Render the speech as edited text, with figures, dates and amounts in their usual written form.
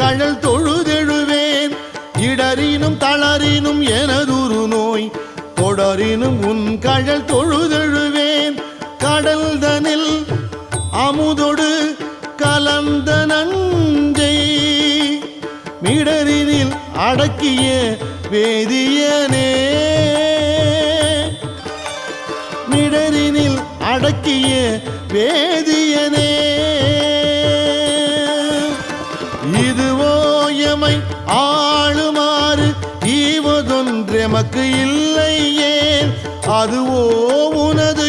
கழல் தொழுதெழுவேன். இடரினும் தளரினும் எனதுரு நோய் தொடரினும் உன் கழல் தொழுதெழுவேன். கடல் தனில் அமுதொடு கலந்த நஞ்சை மிடரினில் அடக்கிய வேதியனே. மிடரினில் அடக்கிய வேதியனே. இதுவோ எமை ஆளுமாறு ஈவதொன்றெமக்கு இல்லையே. அதுவோ உனது